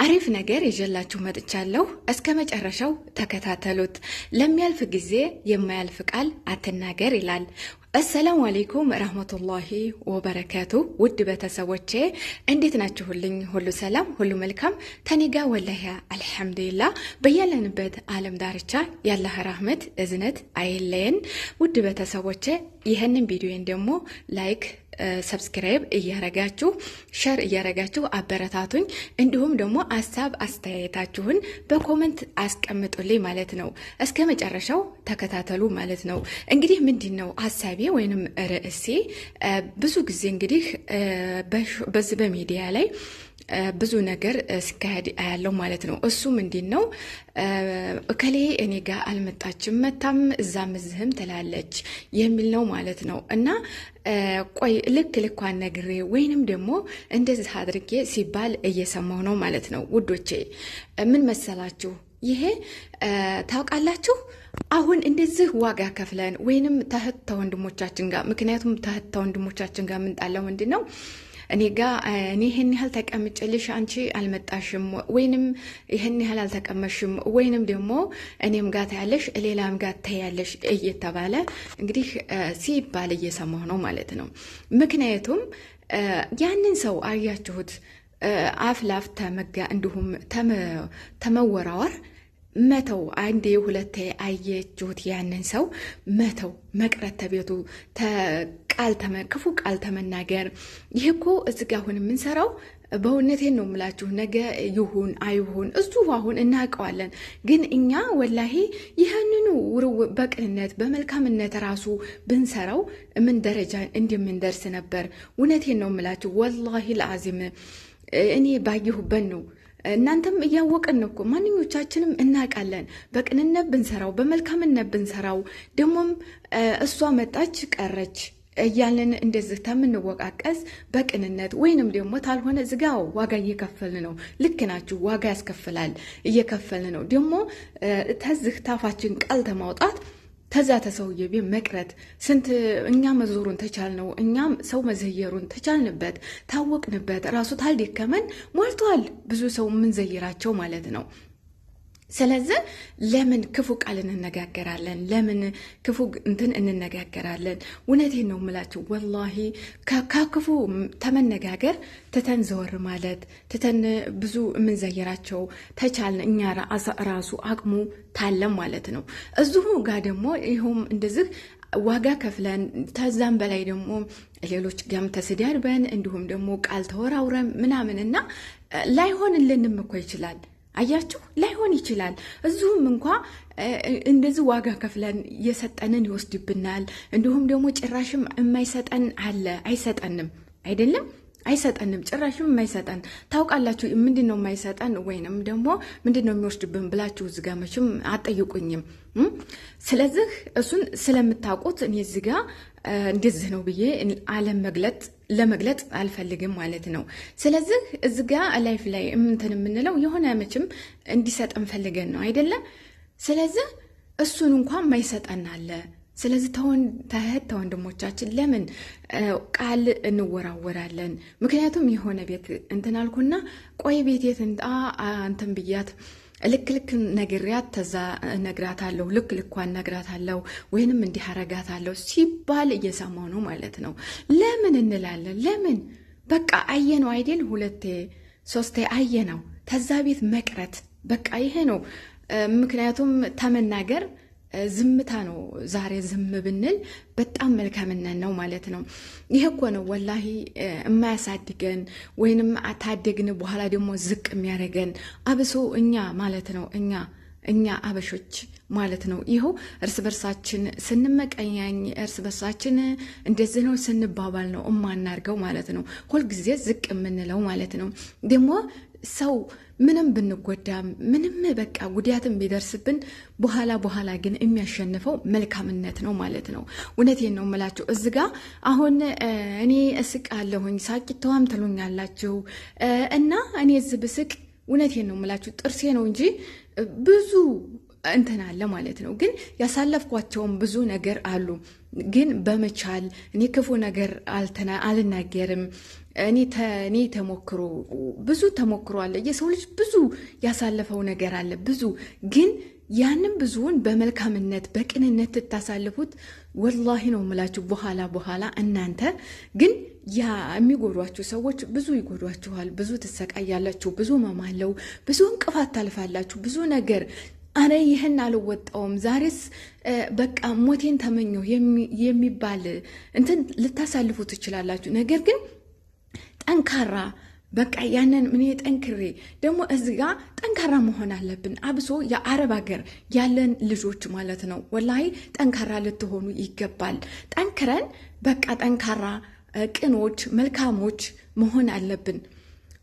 አሪፍ ነገር ይዤላችሁ መጥቻለሁ። እስከ መጨረሻው ተከታተሉት። ለሚያልፍ ጊዜ የማያልፍ ቃል አትናገር ይላል። አሰላሙ አለይኩም ረህመቱላሂ ወበረካቱ። ውድ ቤተሰቦቼ እንዴት ናችሁልኝ? ሁሉ ሰላም፣ ሁሉ መልካም ተኒጋ ወላሂ አልሐምዱሊላህ። በያለንበት ዓለም ዳርቻ ያላህ ረህመት እዝነት አይለየን። ውድ ቤተሰቦቼ ይህንን ቪዲዮን ደግሞ ላይክ ሰብስክራይብ እያረጋችሁ ሼር እያረጋችሁ አበረታቱኝ። እንዲሁም ደግሞ ሀሳብ አስተያየታችሁን በኮሜንት አስቀምጡልኝ ማለት ነው። እስከ መጨረሻው ተከታተሉ ማለት ነው። እንግዲህ ምንድነው ሀሳቤ ወይንም ርዕሴ? ብዙ ጊዜ እንግዲህ በዚህ በሚዲያ ላይ ብዙ ነገር ሲካሄድ ያለው ማለት ነው። እሱ ምንድነው እከሌ እኔ ጋር አልመጣችም መታም እዛም እዚህም ትላለች የሚል ነው ማለት ነው። እና ቆይ ልኳን ነግሬ ወይንም ደግሞ እንደዚህ አድርጌ ሲባል እየሰማሁ ነው ማለት ነው። ውዶቼ ምን መሰላችሁ? ይሄ ታውቃላችሁ፣ አሁን እንደዚህ ዋጋ ከፍለን ወይንም ተህት ወንድሞቻችን ጋር፣ ምክንያቱም ተህት ወንድሞቻችን ጋር ምንጣለው ምንድነው እኔ ይሄን ያህል ተቀምጭልሽ አንቺ አልመጣሽም ወይንም ይሄን ያህል አልተቀመሽም ወይንም ደግሞ እኔም ጋር ታያለሽ ሌላም ጋር ታያለሽ እየተባለ እንግዲህ ሲባል እየሰማሁ ነው ማለት ነው። ምክንያቱም ያንን ሰው አያችሁት አፍላፍ ተመጋ እንዲሁም ተመወራወር መተው አንዴ ሁለቴ አየችሁት ያንን ሰው መተው መቅረት ተቤቱ ክፉ ቃል ተመናገር። ይሄ እኮ እዚህ ጋር አሁን የምንሰራው በእውነቴን ነው የምላችሁ፣ ነገ ይሁን አይሁን እሱ አሁን እናውቀዋለን። ግን እኛ ወላሂ ይህንኑ በቅንነት በመልካምነት ራሱ ብንሰራው ምን ደረጃ እንደምንደርስ ነበር። እውነቴን ነው የምላችሁ ወላሂ ለአዚም እኔ ባየሁበት ነው። እናንተም እያወቀን ነው እኮ ማንኞቻችንም እናውቃለን። በቅንነት ብንሰራው በመልካምነት ብንሰራው ደግሞም እሷ መጣች ቀረች እያለን እንደዚህ ተምንወቃቀስ በቅንነት ወይንም ደግሞ ታልሆነ ዝጋው ዋጋ እየከፈልን ነው። ልክ ናችሁ፣ ዋጋ ያስከፍላል፣ እየከፈልን ነው። ደግሞ ተዝህ ታፋችን ቃል ተማውጣት ተዛ ተሰውዬ ቤት መቅረት ስንት እኛ መዞሩን ተቻልነው፣ እኛም ሰው መዘየሩን ተቻልንበት ታወቅንበት። ራሱ ታልደከመን ሞልቷል ብዙ ሰው የምንዘይራቸው ማለት ነው። ስለዚህ ለምን ክፉ ቃል እንነጋገራለን? ለምን ክፉ እንትን እንነጋገራለን? እውነቴን ነው የምላችሁ ወላሂ ከክፉ ተመነጋገር ትተን ዘወር ማለት ትተን ብዙ የምንዘይራቸው ተቻልን እኛ ራሱ አቅሙ ታለም ማለት ነው። እዚሁ ጋር ደግሞ ይኸውም እንደዚህ ዋጋ ከፍለን ተዛም በላይ ደግሞ ሌሎች ጋም ተስዳድበን እንዲሁም ደግሞ ቃል ተወራውረን ምናምንና ላይሆንልንም እኮ ይችላል። አያችሁ ላይሆን ይችላል። እዚሁም እንኳ እንደዚህ ዋጋ ከፍለን የሰጠንን ይወስድብናል። እንዲሁም ደግሞ ጭራሽም የማይሰጠን አለ። አይሰጠንም አይደለም አይሰጠንም፣ ጭራሽም የማይሰጠን ታውቃላችሁ። ምንድን ነው የማይሰጠን ወይንም ደግሞ ምንድን ነው የሚወስድብን ብላችሁ እዚህ ጋ መቼም አጠይቁኝም። ስለዚህ እሱን ስለምታውቁት እኔ እዚህ ጋ እንደዚህ ነው ብዬ ለመግለጥ አልፈልግም ማለት ነው። ስለዚህ እዚህ ጋ ላይፍ ላይ እንትን የምንለው የሆነ መቼም እንዲሰጠን ፈልገን ነው አይደለም። ስለዚህ እሱን እንኳን የማይሰጠን አለ። ስለዚህ ተወንድሞቻችን ለምን ቃል እንወራወራለን? ምክንያቱም የሆነ ቤት እንትን አልኩና ቆይ ቤት የትንጣ እንትን ብያት ልክ ነግሪያት ተዛ ነግራታለሁ፣ ልኳን ነግራታለሁ ወይንም እንዲህ አረጋታለሁ ሲባል እየሰማሁ ነው ማለት ነው። ለምን እንላለን? ለምን በቃ አየነው አይደል? ሁለቴ ሶስቴ አየነው ተዛ ቤት መቅረት በቃ ይሄ ነው። ምክንያቱም ተመናገር ዝምታ ነው። ዛሬ ዝም ብንል በጣም መልካምነት ነው ማለት ነው። ይሄ እኮ ነው ወላሂ የማያሳድገን ወይንም ታደግን በኋላ ደግሞ ዝቅ የሚያደርገን አብሶ እኛ ማለት ነው እኛ አበሾች ማለት ነው። ይኸው እርስ በርሳችን ስንመቀኛኝ እርስ በርሳችን እንደዚህ ነው ስንባባል ነው እማናርገው ማለት ነው። ሁልጊዜ ዝቅ የምንለው ማለት ነው። ደግሞ ሰው ምንም ብንጎዳም ምንም በቃ ጉዳትም ቢደርስብን በኋላ ግን የሚያሸንፈው መልካምነት ነው ማለት ነው። እውነቴን ነው የምላችሁ። እዚህ ጋ አሁን እኔ እስቃለሁኝ ሳቂተዋም ትሉኛላችሁ እና እኔ እዚህ ብስቅ እውነቴን ነው የምላችሁ ጥርሴ ነው እንጂ ብዙ እንትን አለ ማለት ነው። ግን ያሳለፍኳቸውም ብዙ ነገር አሉ። ግን በመቻል እኔ ክፉ ነገር አልናገርም። እኔ ተሞክሮ ብዙ ተሞክሮ አለ። የሰው ልጅ ብዙ ያሳለፈው ነገር አለ ብዙ። ግን ያንን ብዙውን በመልካምነት በቅንነት ትታሳልፉት። ወላሂ ነው የምላችሁ። በኋላ እናንተ ግን ያ የሚጎዷችሁ ሰዎች ብዙ ይጎዷችኋል። ብዙ ትሰቃያላችሁ። ብዙ መማለው፣ ብዙ እንቅፋት ታልፋላችሁ። ብዙ ነገር አረ ይህን አልወጣውም ዛሬስ በቃ ሞቴን ተመኘው የሚባል እንትን ልታሳልፉ ትችላላችሁ። ነገር ግን ጠንካራ በቃ ያንን ምን ጠንክሬ ደግሞ እዚህ ጋር ጠንካራ መሆን አለብን። አብሶ የአረብ ሀገር ያለን ልጆች ማለት ነው። ወላሂ ጠንካራ ልትሆኑ ይገባል። ጠንክረን በቃ ጠንካራ ቅኖች፣ መልካሞች መሆን አለብን።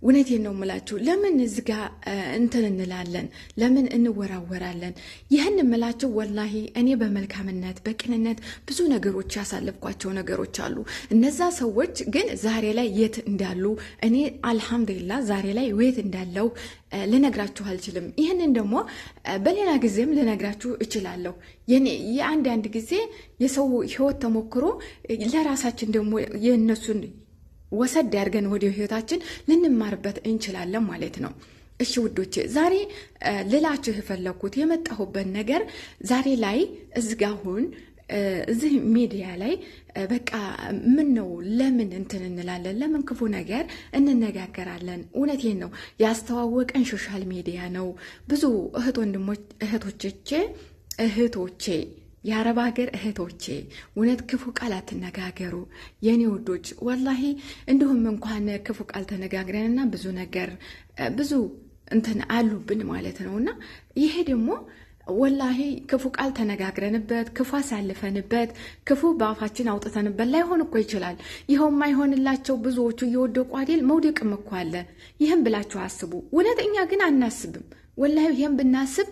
እውነቴን ነው የምላችሁ። ለምን እዚህ ጋ እንትን እንላለን? ለምን እንወራወራለን? ይህን የምላችሁ ወላሂ እኔ በመልካምነት በቅንነት ብዙ ነገሮች ያሳለፍኳቸው ነገሮች አሉ። እነዛ ሰዎች ግን ዛሬ ላይ የት እንዳሉ እኔ አልሐምዱሊላህ ዛሬ ላይ የት እንዳለው ልነግራችሁ አልችልም። ይህንን ደግሞ በሌላ ጊዜም ልነግራችሁ እችላለሁ። የአንዳንድ ጊዜ የሰው ህይወት ተሞክሮ ለራሳችን ደግሞ የእነሱን ወሰድ ያድርገን ወደ ህይወታችን ልንማርበት እንችላለን ማለት ነው። እሺ ውዶቼ፣ ዛሬ ልላችሁ የፈለኩት የመጣሁበት ነገር ዛሬ ላይ እዝጋሁን እዚህ ሚዲያ ላይ በቃ ምን ነው ለምን እንትን እንላለን? ለምን ክፉ ነገር እንነጋገራለን? እውነቴን ነው ያስተዋወቀን ሶሻል ሚዲያ ነው። ብዙ እህቶቼ የአረብ ሀገር እህቶቼ እውነት ክፉ ቃል አትነጋገሩ የኔ ውዶች። ወላሂ እንዲሁም እንኳን ክፉ ቃል ተነጋግረንና ብዙ ነገር ብዙ እንትን አሉብን ማለት ነውና ይሄ ደግሞ ወላሂ ክፉ ቃል ተነጋግረንበት ክፉ አሳልፈንበት ክፉ በአፋችን አውጥተንበት ላይሆን እኮ ይችላል። ይኸው የማይሆንላቸው ብዙዎቹ እየወደቁ አይደል? መውደቅም እኮ አለ። ይህም ብላችሁ አስቡ። እውነት እኛ ግን አናስብም። ወላሂ ይህም ብናስብ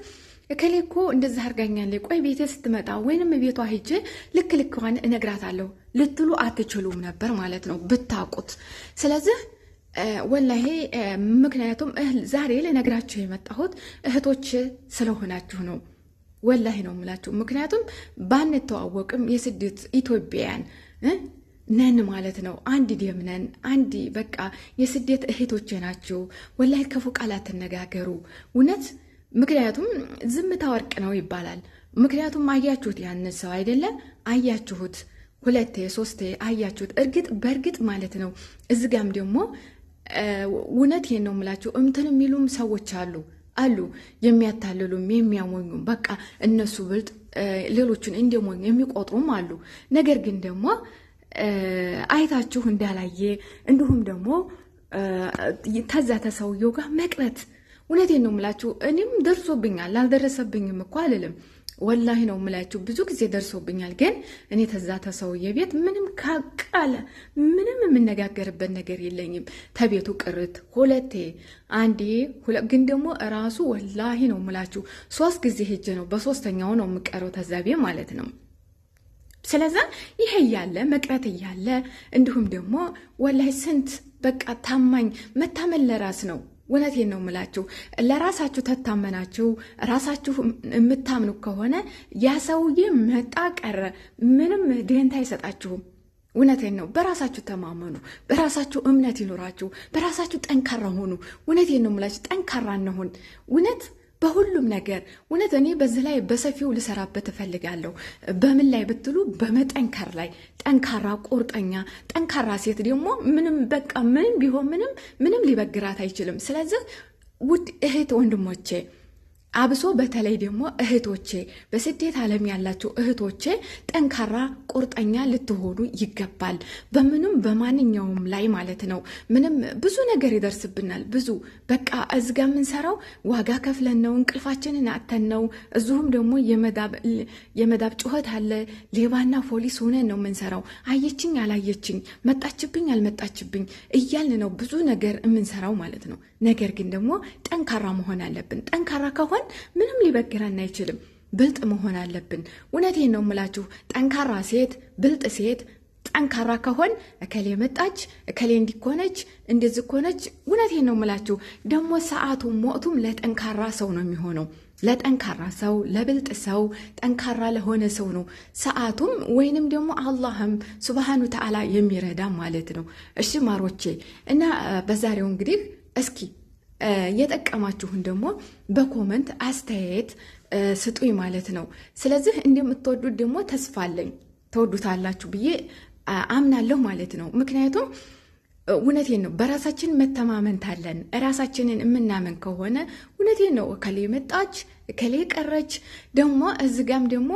እከሌ እኮ እንደዛ አርጋኛለች፣ ቆይ ቤቴ ስትመጣ ወይንም ቤቷ ሂጄ ልክዋን እነግራታለሁ ልትሉ አትችሉም ነበር ማለት ነው ብታውቁት። ስለዚህ ወላሂ ምክንያቱም ዛሬ ልነግራችሁ የመጣሁት እህቶች ስለሆናችሁ ነው። ወላሂ ነው የምላችሁ። ምክንያቱም ባንተዋወቅም የስደት ኢትዮጵያውያን ነን ማለት ነው። አንድ ደም ነን። አንድ በቃ የስደት እህቶች ናችሁ። ወላሂ ክፉ ቃል አትነጋገሩ እውነት። ምክንያቱም ዝምታ ወርቅ ነው ይባላል። ምክንያቱም አያችሁት ያንን ሰው አይደለ? አያችሁት፣ ሁለቴ ሶስቴ አያችሁት። በእርግጥ ማለት ነው። እዚህ ጋም ደግሞ እውነት ነው የምላችሁ እንትን የሚሉም ሰዎች አሉ የሚያታልሉም የሚያሞኙም በቃ እነሱ ብልጥ ሌሎችን እንደሞኝ የሚቆጥሩም አሉ። ነገር ግን ደግሞ አይታችሁ እንዳላየ እንዲሁም ደግሞ ተዛ ተሰውየው ጋር መቅረት እውነቴን ነው የምላችሁ። እኔም ደርሶብኛል፣ አልደረሰብኝም እኮ አልልም። ወላሂ ነው የምላችሁ ብዙ ጊዜ ደርሶብኛል። ግን እኔ ተዛ ተሰውየ ቤት ምንም ቃል ምንም የምነጋገርበት ነገር የለኝም። ተቤቱ ቅርት ሁለቴ አንዴ ግን ደግሞ ራሱ ወላሂ ነው የምላችሁ 3 ጊዜ ሄጄ ነው በሶስተኛው ነው የምቀረው ተዛቤ ማለት ነው። ስለዛ ይሄ እያለ መቅረት እያለ እንዲሁም ደግሞ ወላሂ ስንት በቃ ታማኝ መታመን ለራስ ነው። እውነቴን ነው የምላችሁ። ለራሳችሁ ተታመናችሁ ራሳችሁ የምታምኑ ከሆነ ያ ሰውዬ መጣ ቀረ ምንም ደንታ አይሰጣችሁም። እውነቴን ነው። በራሳችሁ ተማመኑ፣ በራሳችሁ እምነት ይኖራችሁ፣ በራሳችሁ ጠንካራ ሆኑ። እውነቴን ነው የምላችሁ። ጠንካራ እንሁን እውነት በሁሉም ነገር እውነት። እኔ በዚህ ላይ በሰፊው ልሰራበት እፈልጋለሁ። በምን ላይ ብትሉ በመጠንከር ላይ ጠንካራ ቁርጠኛ ጠንካራ ሴት ደግሞ ምንም በቃ ምንም ቢሆን ምንም ሊበግራት አይችልም። ስለዚህ ውድ እህት ወንድሞቼ አብሶ በተለይ ደግሞ እህቶቼ በስደት ዓለም ያላችሁ እህቶቼ ጠንካራ ቁርጠኛ ልትሆኑ ይገባል። በምንም በማንኛውም ላይ ማለት ነው። ምንም ብዙ ነገር ይደርስብናል። ብዙ በቃ እዝጋ የምንሰራው ዋጋ ከፍለን ነው፣ እንቅልፋችንን አጥተን ነው። እዚሁም ደግሞ የመዳብ ጩኸት አለ። ሌባና ፖሊስ ሆነን ነው የምንሰራው። አየችኝ አላየችኝ፣ መጣችብኝ አልመጣችብኝ እያልን ነው ብዙ ነገር የምንሰራው ማለት ነው። ነገር ግን ደግሞ ጠንካራ መሆን አለብን። ጠንካራ ከሆን ምንም ሊበግረን አይችልም። ብልጥ መሆን አለብን። እውነቴን ነው የምላችሁ። ጠንካራ ሴት፣ ብልጥ ሴት፣ ጠንካራ ከሆን እከሌ መጣች እከሌ እንዲኮነች እንደዚህ ኮነች። እውነቴን ነው የምላችሁ። ደግሞ ሰዓቱም ወቅቱም ለጠንካራ ሰው ነው የሚሆነው። ለጠንካራ ሰው ለብልጥ ሰው ጠንካራ ለሆነ ሰው ነው ሰዓቱም ወይንም ደግሞ አላህም ሱብሃኑ ተዓላ የሚረዳ ማለት ነው። እሺ ማሮቼ እና በዛሬው እንግዲህ እስኪ የጠቀማችሁን ደግሞ በኮመንት አስተያየት ስጡኝ ማለት ነው። ስለዚህ እንደምትወዱት ደግሞ ተስፋ አለኝ፣ ተወዱታላችሁ ብዬ አምናለሁ ማለት ነው። ምክንያቱም እውነቴን ነው በራሳችን መተማመን ታለን ራሳችንን የምናመን ከሆነ እውነቴን ነው እከሌ መጣች እከሌ ቀረች ደግሞ እዚጋም ደግሞ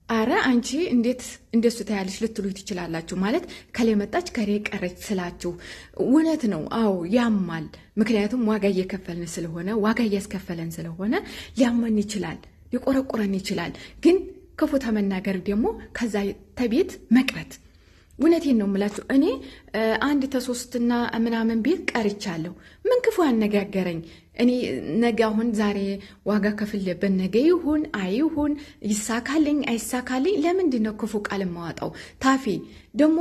አረ አንቺ እንዴት እንደሱ ታያለሽ ልትሉ ትችላላችሁ። ማለት ከሌ መጣች ከሌ ቀረች ስላችሁ እውነት ነው። አዎ ያማል። ምክንያቱም ዋጋ እየከፈልን ስለሆነ ዋጋ እያስከፈለን ስለሆነ ሊያመን ይችላል፣ ሊቆረቆረን ይችላል። ግን ክፉ ተመናገር ደግሞ ከዛ ተቤት መቅረት። እውነቴን ነው የምላችሁ። እኔ አንድ ተሶስትና ምናምን ቤት ቀርቻለሁ። ምን ክፉ ያነጋገረኝ እኔ ነገ አሁን ዛሬ ዋጋ ከፍለበት ነገ ይሁን አይሁን ይሳካልኝ አይሳካልኝ ለምንድን ነው ክፉ ቃል የማወጣው? ታፌ ደግሞ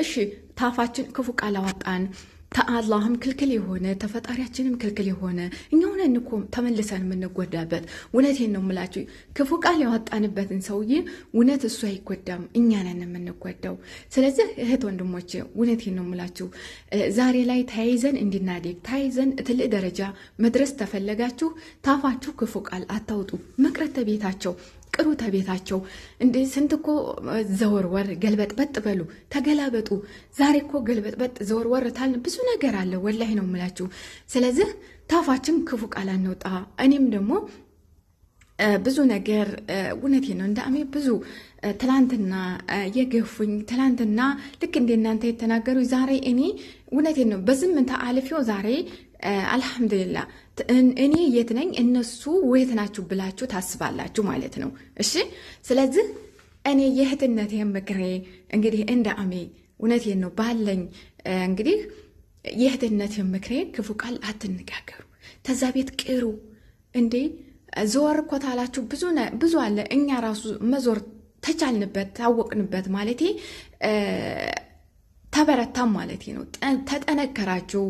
እሺ ታፋችን ክፉ ቃል አወጣን ተአላህም ክልክል የሆነ ተፈጣሪያችንም ክልክል የሆነ እኛ ሆነን እኮ ተመልሰን የምንጎዳበት። እውነቴን ነው የምላችሁ። ክፉ ቃል ያወጣንበትን ሰውዬ እውነት እሱ አይጎዳም፣ እኛ ነን የምንጎዳው። ስለዚህ እህት ወንድሞቼ እውነቴን ነው የምላችሁ። ዛሬ ላይ ተያይዘን እንድናደግ ተያይዘን ትልቅ ደረጃ መድረስ ተፈለጋችሁ ታፋችሁ ክፉ ቃል አታውጡ። መቅረት ተቤታቸው ቅሩ ተቤታቸው። እንደ ስንት እኮ ዘወርወር ገልበጥበጥ በሉ ተገላበጡ። ዛሬ እኮ ገልበጥበጥ ዘወርወር ታልን ብዙ ነገር አለ። ወላሂ ነው የምላችሁ። ስለዚህ ታፋችን ክፉ ቃል አንወጣ። እኔም ደግሞ ብዙ ነገር እውነቴ ነው እንዳሜ ብዙ ትላንትና የገፉኝ ትላንትና ልክ እንደናንተ የተናገሩ ዛሬ እኔ እውነቴን ነው በዝምታ አልፌው ዛሬ አልሐምዱሊላህ እኔ የት ነኝ እነሱ ወየት ናችሁ ብላችሁ ታስባላችሁ ማለት ነው። እሺ ስለዚህ እኔ የእህትነት ምክሬ እንግዲህ እንደ አሜ እውነቴን ነው ባለኝ እንግዲህ የእህትነት ምክሬ ክፉ ቃል አትነጋገሩ፣ ተዛ ቤት ቅሩ። እንዴ ዞር እኮ ታላችሁ ብዙ አለ። እኛ ራሱ መዞር ተቻልንበት ታወቅንበት ማለቴ ተበረታም ማለት ነው። ተጠነከራችሁ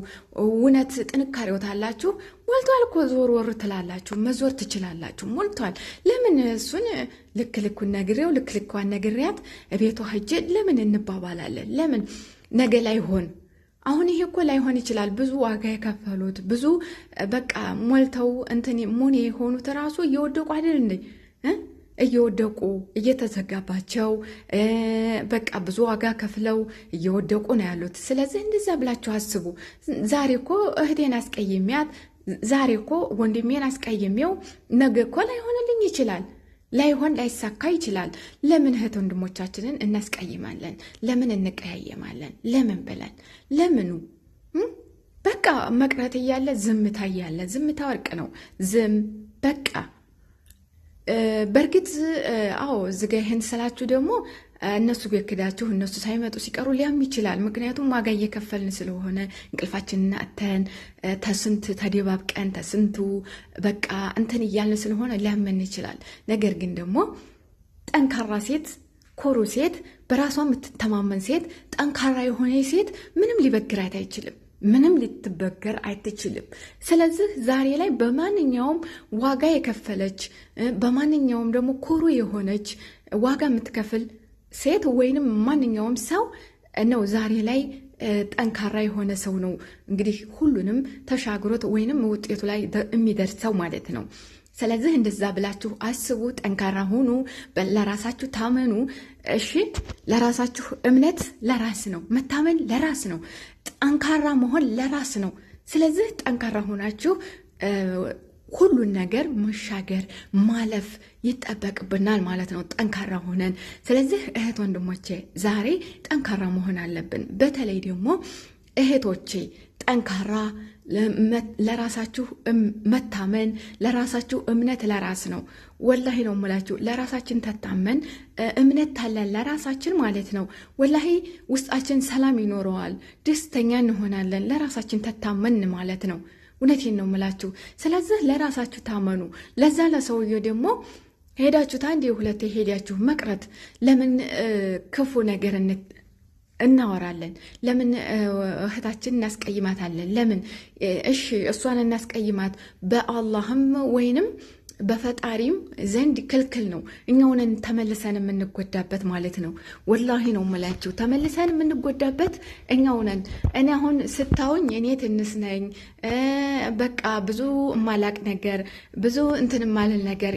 እውነት ጥንካሬው ታላችሁ ሞልቷል እኮ ዞር ወር ትላላችሁ፣ መዞር ትችላላችሁ። ሞልቷል። ለምን እሱን ልክ ልኩን ነግሬው ልክ ልኳን ነግሬያት ቤቷ ሂጅ ለምን እንባባላለን? ለምን ነገ ላይሆን አሁን ይሄ እኮ ላይሆን ይችላል። ብዙ ዋጋ የከፈሉት ብዙ በቃ ሞልተው እንትን ሞኔ የሆኑት ራሱ እየወደቁ አይደል እንዴ? እየወደቁ እየተዘጋባቸው በቃ ብዙ ዋጋ ከፍለው እየወደቁ ነው ያሉት። ስለዚህ እንደዛ ብላችሁ አስቡ። ዛሬ እኮ እህቴን አስቀይሜያት፣ ዛሬ እኮ ወንድሜን አስቀይሜው ነገ እኮ ላይሆንልኝ ይችላል፣ ላይሆን ላይሳካ ይችላል። ለምን እህት ወንድሞቻችንን እናስቀይማለን? ለምን እንቀያየማለን? ለምን ብለን ለምኑ? በቃ መቅረት እያለ ዝምታ እያለ ዝምታ ወርቅ ነው። ዝም በቃ በእርግጥ አዎ እዚጋ ይህን ስላችሁ ደግሞ እነሱ ቤክዳችሁ እነሱ ሳይመጡ ሲቀሩ ሊያም ይችላል። ምክንያቱም ዋጋ እየከፈልን ስለሆነ እንቅልፋችንን አጥተን ተስንት ተደባብቀን ተስንቱ በቃ እንትን እያልን ስለሆነ ሊያመን ይችላል። ነገር ግን ደግሞ ጠንካራ ሴት፣ ኮሩ ሴት፣ በራሷ የምትተማመን ሴት፣ ጠንካራ የሆነ ሴት ምንም ሊበግራት አይችልም። ምንም ልትበገር አይትችልም። ስለዚህ ዛሬ ላይ በማንኛውም ዋጋ የከፈለች በማንኛውም ደግሞ ኮሩ የሆነች ዋጋ የምትከፍል ሴት ወይንም ማንኛውም ሰው ነው ዛሬ ላይ ጠንካራ የሆነ ሰው ነው እንግዲህ ሁሉንም ተሻግሮት ወይንም ውጤቱ ላይ የሚደርሰው ማለት ነው። ስለዚህ እንደዛ ብላችሁ አስቡ፣ ጠንካራ ሁኑ፣ ለራሳችሁ ታመኑ። እሺ ለራሳችሁ እምነት ለራስ ነው፣ መታመን ለራስ ነው፣ ጠንካራ መሆን ለራስ ነው። ስለዚህ ጠንካራ ሆናችሁ ሁሉን ነገር መሻገር ማለፍ ይጠበቅብናል ማለት ነው፣ ጠንካራ ሆነን። ስለዚህ እህት ወንድሞቼ ዛሬ ጠንካራ መሆን አለብን። በተለይ ደግሞ እህቶቼ ጠንካራ ለራሳችሁ መታመን ለራሳችሁ እምነት ለራስ ነው። ወላሂ ነው የምላችሁ። ለራሳችን ተታመን እምነት ታለን ለራሳችን ማለት ነው። ወላሂ ውስጣችን ሰላም ይኖረዋል፣ ደስተኛ እንሆናለን። ለራሳችን ተታመን ማለት ነው። እውነቴን ነው የምላችሁ። ስለዚህ ለራሳችሁ ታመኑ። ለዛ ለሰውየው ደግሞ ሄዳችሁት አንዴ ሁለቴ ሄዳችሁ መቅረት ለምን ክፉ ነገር እናወራለን? ለምን እህታችን እናስቀይማታለን? ለምን እሺ እሷን እናስቀይማት? በአላህም ወይንም በፈጣሪም ዘንድ ክልክል ነው። እኛውንን ተመልሰን የምንጎዳበት ማለት ነው። ወላሂ ነው የምላችሁ፣ ተመልሰን የምንጎዳበት እኛውነን። እኔ አሁን ስታውኝ እኔ ትንሽ ነኝ፣ በቃ ብዙ እማላቅ ነገር ብዙ እንትን ማልል ነገር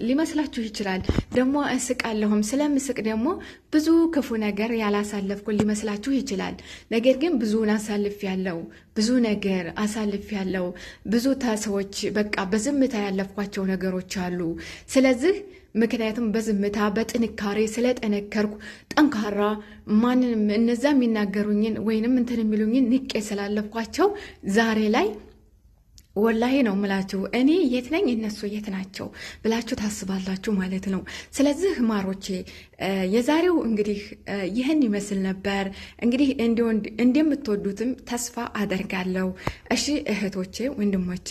ሊመስላችሁ ይችላል። ደግሞ እስቃለሁም፣ ስለምስቅ ደግሞ ብዙ ክፉ ነገር ያላሳለፍኩ ሊመስላችሁ ይችላል። ነገር ግን ብዙውን አሳልፍ ያለው ብዙ ነገር አሳልፍ ያለው ብዙ ሰዎች በቃ በዝምታ ያለፍኳቸው ነገሮች አሉ። ስለዚህ ምክንያቱም በዝምታ በጥንካሬ ስለጠነከርኩ ጠንካራ ማንንም እነዛ የሚናገሩኝን ወይንም እንትን የሚሉኝን ንቄ ስላለፍኳቸው ዛሬ ላይ ወላሂ ነው ምላችሁ እኔ የት ነኝ እነሱ የት ናቸው ብላችሁ ታስባላችሁ ማለት ነው። ስለዚህ ማሮቼ የዛሬው እንግዲህ ይህን ይመስል ነበር። እንግዲህ እንደምትወዱትም ተስፋ አደርጋለሁ። እሺ እህቶቼ ወንድሞቼ፣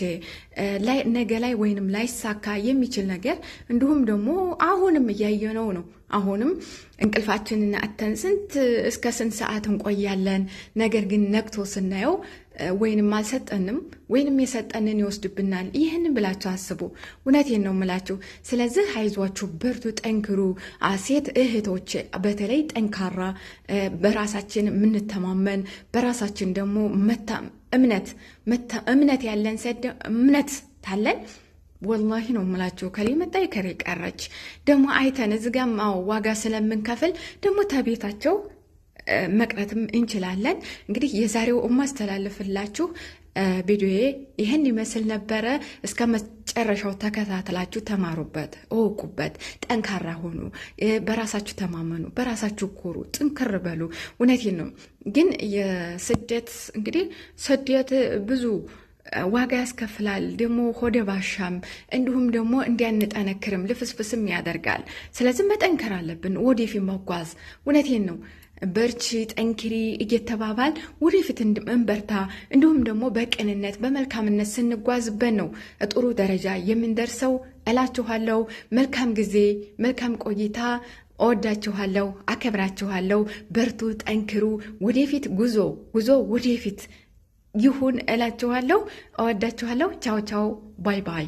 ነገ ላይ ወይንም ላይሳካ የሚችል ነገር እንዲሁም ደግሞ አሁንም እያየነው ነው። አሁንም እንቅልፋችንን አተን እስከ ስንት ሰዓት እንቆያለን። ነገር ግን ነግቶ ስናየው ወይንም አልሰጠንም ወይንም የሰጠንን ይወስድብናል። ይህን ብላችሁ አስቡ። እውነቴን ነው የምላችሁ። ስለዚህ አይዟችሁ፣ በርቱ፣ ጠንክሩ። ሴት እህቶች በተለይ ጠንካራ፣ በራሳችን የምንተማመን በራሳችን ደግሞ እምነት ያለን እምነት ታለን ወላሂ ነው የምላችሁ። ከሌ መጣ ከሌ ቀረች ደግሞ አይተን እዚጋም ዋጋ ስለምንከፍል ደግሞ ተቤታቸው መቅረትም እንችላለን። እንግዲህ የዛሬው ማስተላለፍላችሁ ቪዲዮዬ ይህን ይመስል ነበረ። እስከ መጨረሻው ተከታተላችሁ ተማሩበት፣ እወቁበት፣ ጠንካራ ሆኑ፣ በራሳችሁ ተማመኑ፣ በራሳችሁ ኮሩ፣ ጥንክር በሉ። እውነቴን ነው። ግን የስደት እንግዲህ ስደት ብዙ ዋጋ ያስከፍላል። ደግሞ ሆደ ባሻም እንዲሁም ደግሞ እንዲያንጠነክርም ልፍስፍስም ያደርጋል። ስለዚህ መጠንከር አለብን፣ ወደፊት መጓዝ። እውነቴን ነው። በርቺ ጠንክሪ እየተባባል ወደፊት እንበርታ። እንዲሁም ደግሞ በቅንነት በመልካምነት ስንጓዝበት ነው ጥሩ ደረጃ የምንደርሰው እላችኋለሁ። መልካም ጊዜ፣ መልካም ቆይታ። እወዳችኋለሁ፣ አከብራችኋለሁ። በርቱ፣ ጠንክሩ። ወደፊት ጉዞ ወደፊት ይሁን እላችኋለሁ። እወዳችኋለሁ። ቻው ቻው፣ ባይ ባይ።